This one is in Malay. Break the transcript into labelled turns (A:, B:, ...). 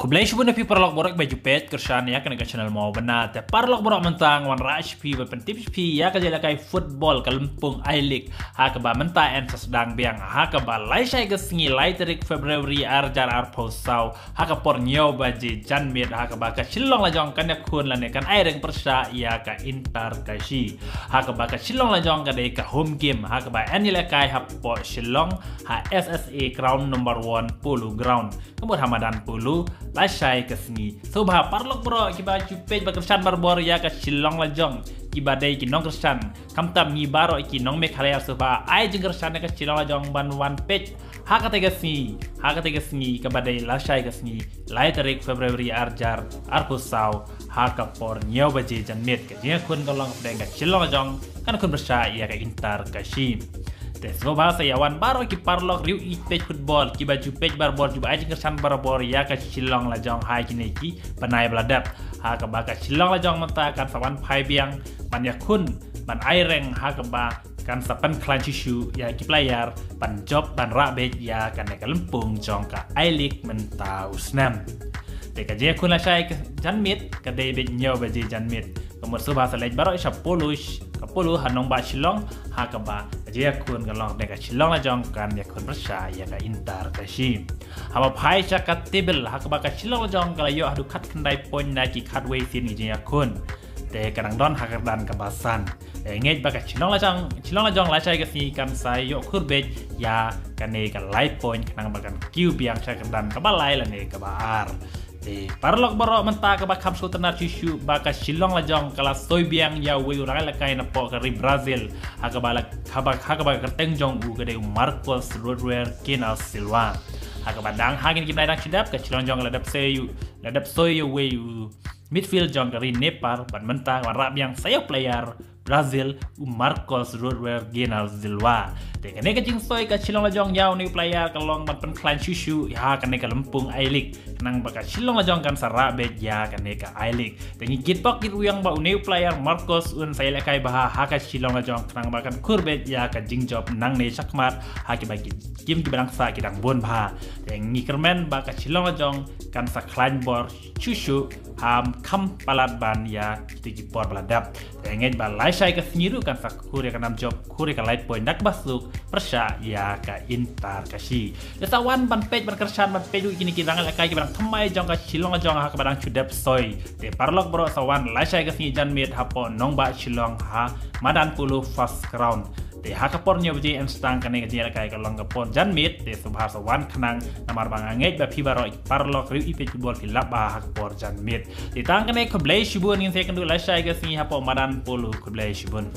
A: Kublai shubun api parlok borok baju pet kersan ya kena channel mau benar te parlok borok mentang wan HP berpentip HP ya kerja lakai football ke Lempung I-League ha ke ba mentah en sedang biang ha ke ba lai syai ke sengi lai terik Februari arjar arposau ha ke pornyo baji janmit ha ke ba ke silong lajong kan ya kun lan kan aireng persa ya ke Inter kashi ha ke ba ke silong lajong ke dei ke home game ha ke ba en lakai ha po silong ha SSA ground number 1 pulu ground kemudian Hamadan pulu Lasai ke sengi. So bah parlok bro kiba cupej bakersan barbor ya ke silong lajong kiba dai kinong kersan kamtam ni baro kinong mekhalaya so bah ai jeng kersan ke silong lajong ban one page ha ka tega sengi ke badai lasai ke sengi lai tarik Februari arjar arpusau ha ka por nyau baje janmet ke dia kun tolong deng ke silong lajong kan kun bersa ya ke Inter kashi Tesgo bahasa yawan baru ki parlok riu page football ki baju page barbor juga aja kersan barbor ya ke silong lajong hai kini ki panai beladap ha ke baka silong lajong mentah kan sawan pai biang ban yakun ban aireng ha ke ba kan sapan klan cisu ya ki player ban job ban rabet ya kan ke Lempung jong ka I-League mentah usnam Teka je kun la syai ke janmit ke dei bet nyau baje janmit kemudian subah selej baru isya puluh hanong ba silong ha ke ba je kun galong deka silong la jong kan ya kun bersa ya ka Inter kashi haba pai chakat table ha ke ba ka silong la jong kala yo adu kat kendai point na ki kat way sin je ya kun te kadang don ha dan ke basan ngej ba ka silong la jong la syai ke si kan sai yo kurbet ya kan ne ka light point kanang bagan kiu biang syai dan ke balai la ne ke baar parlok baro mentah ke bakam sultanat cisu baka silong lajong kala soy biang ya we urang la kai na po kari Brazil haka balak haka kerteng jong u gede Marcos Rodriguez Silva haka badang hagin kita dang sidap ke silong jong ladap soy we midfield jong kari Nepal ban mentah warap yang saya player Brazil Marcos Rodriguez Silva Tekane ke jing soy ke silong lajong yau ni player kalong ban pen klan susu ya kan ke Lempung I-League nang baka silong lajong kan sarabet ya kan ke I-League tengi gitpok git uyang ba new player Marcos un saya lekai bah ha ka silong lajong nang bakan kurbet ya ka jing job nang ne sakmat ha ki bagi kim ki bangsa ki dang bon bah tengi kermen baka silong lajong kan sa klan bor susu ham kam palat ban ya ki por baladap tengi ba lai sai ke sengiru kan sa kure kan job kure ka light point dak basuk persa ya ka Inter kashi desawan ban page berkersan ban page kini kirang la kai barang thamai jong ka silong jong ha ka barang chudap soy te parlok bro sawan lasai ka sini jan mit hapo nong ba silong ha madan pulu first ground te ha ka pornyo bji enstang kane ka jera kai ka long ka pon jan mit te subha sawan khnang namar bang angej ba phi baro parlok riu ipage football kilap ba ha ka por jan mit te tang kane khublai shibun ngin se kan du lasai ka sini hapo madan pulu khublai shibun